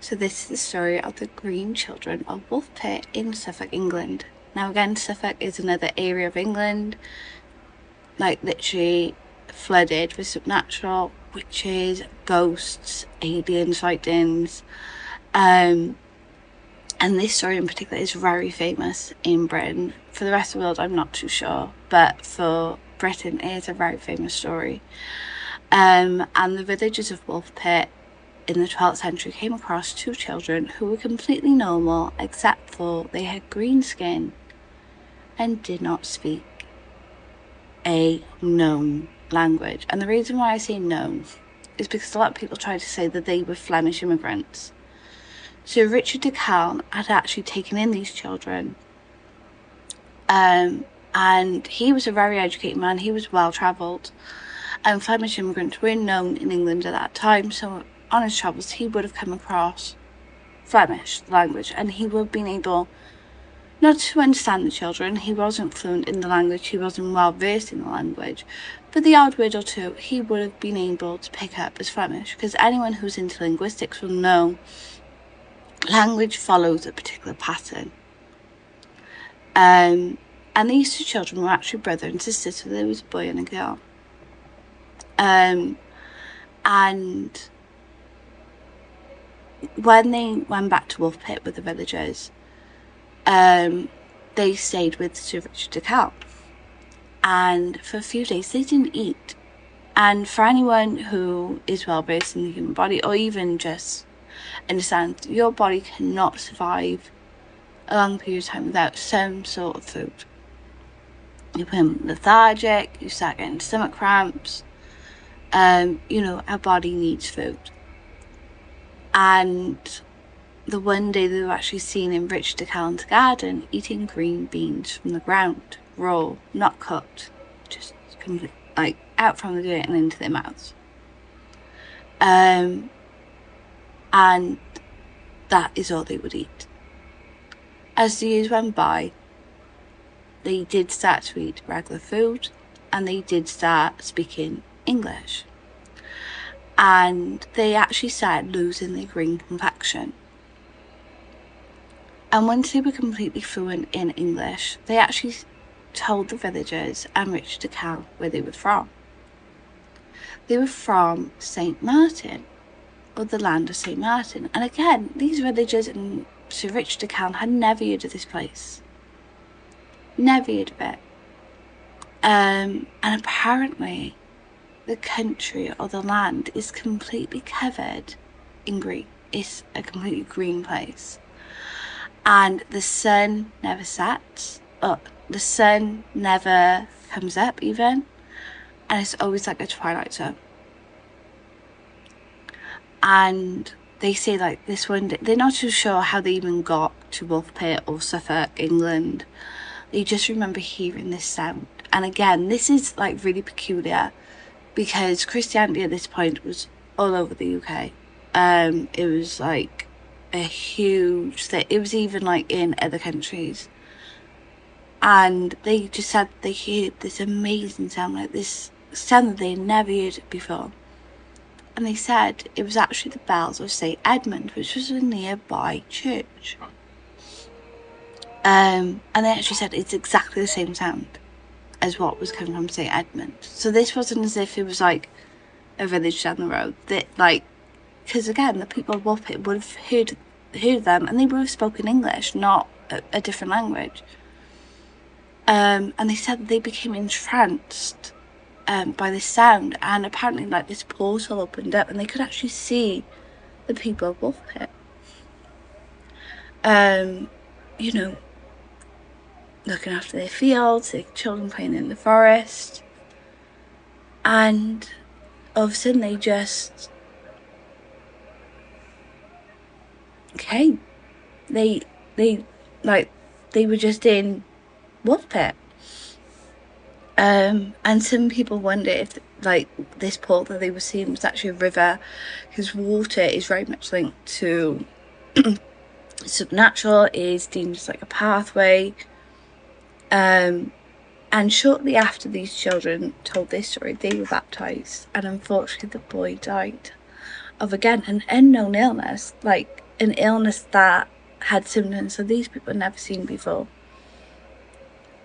So this is the story of the green children of Woolpit in Suffolk, England. Now again, Suffolk is another area of England, like literally flooded with supernatural, witches, ghosts, alien sightings. And this story in particular is very famous in Britain. For the rest of the world, I'm not too sure, but for Britain, it is a very famous story. And the villagers of Woolpit in the 12th century came across two children who were completely normal, except for they had green skin and did not speak a known language. And the reason why I say known is because a lot of people try to say that they were Flemish immigrants. So Richard de Calne had actually taken in these children, and he was a very educated man. He was well travelled, and Flemish immigrants were known in England at that time, so on his travels he would have come across Flemish language, and he would have been able not to understand the children. He wasn't fluent in the language, he wasn't well versed in the language, but the odd word or two he would have been able to pick up as Flemish, because anyone who's into linguistics will know language follows a particular pattern. And these two children were actually brother and sister, so there was a boy and a girl. And when they went back to Woolpit with the villagers, they stayed with Sir Richard de Calne, and for a few days they didn't eat. And for anyone who is well versed in the human body, or even just understands your body cannot survive a long period of time without some sort of food. You become lethargic, you start getting stomach cramps. Our body needs food. And the one day they were actually seen in Richard de Calne's garden eating green beans from the ground, raw, not cooked, just completely like out from the dirt and into their mouths. And that is all they would eat. As the years went by, they did start to eat regular food, and they did start speaking English. And they actually started losing their green complexion. And once they were completely fluent in English, they actually told the villagers and Richard de Calne where they were from. They were from St. Martin, or the land of St. Martin. And again, these villagers and Sir Richard de Calne had never heard of this place. Never heard of it. And apparently the country or the land is completely covered in green. It's a completely green place. And the sun never sets. The sun never comes up even. And it's always like a twilight zone. And they say like this one day, they're not too sure how they even got to Woolpit or Suffolk, England. They just remember hearing this sound. And again, this is like really peculiar, because Christianity at this point was all over the UK. It was like a huge thing. It was even like in other countries. And they just said they heard this amazing sound, like this sound that they never heard before. And they said it was actually the bells of St. Edmund, which was a nearby church. And they actually said it's exactly the same sound as what was coming from St. Edmund. So this wasn't as if it was like a village down the road. That because again, the people of Woolpit would have heard them, and they would have spoken English, not a different language. And they said that they became entranced by this sound, and apparently like this portal opened up and they could actually see the people of Woolpit. Looking after their fields, their children playing in the forest, and all of a sudden they just came. They were just in Woolpit. And some people wonder if like this port that they were seeing was actually a river, because water is very much linked to supernatural, is deemed as like a pathway. And shortly after these children told this story, they were baptised, and unfortunately the boy died of, again, an unknown illness. Like, an illness that had symptoms that these people had never seen before.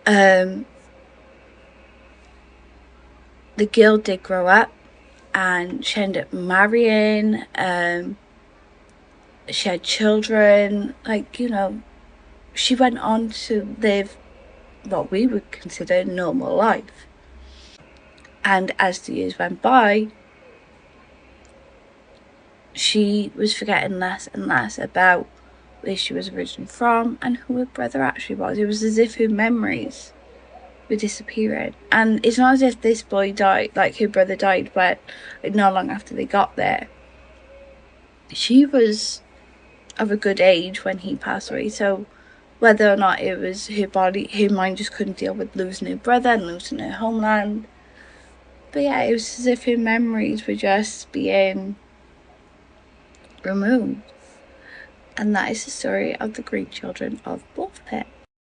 The girl did grow up, and she ended up marrying. She had children. Like, you know, she went on to live what we would consider a normal life. And as the years went by, she was forgetting less and less about where she was originally from and who her brother actually was. It was as if her memories were disappearing. And it's not as if this boy died, like her brother died, but like, not long after they got there. She was of a good age when he passed away, so whether or not it was her body, her mind just couldn't deal with losing her brother and losing her homeland. But yeah, it was as if her memories were just being removed. And that is the story of the Green Children of Woolpit.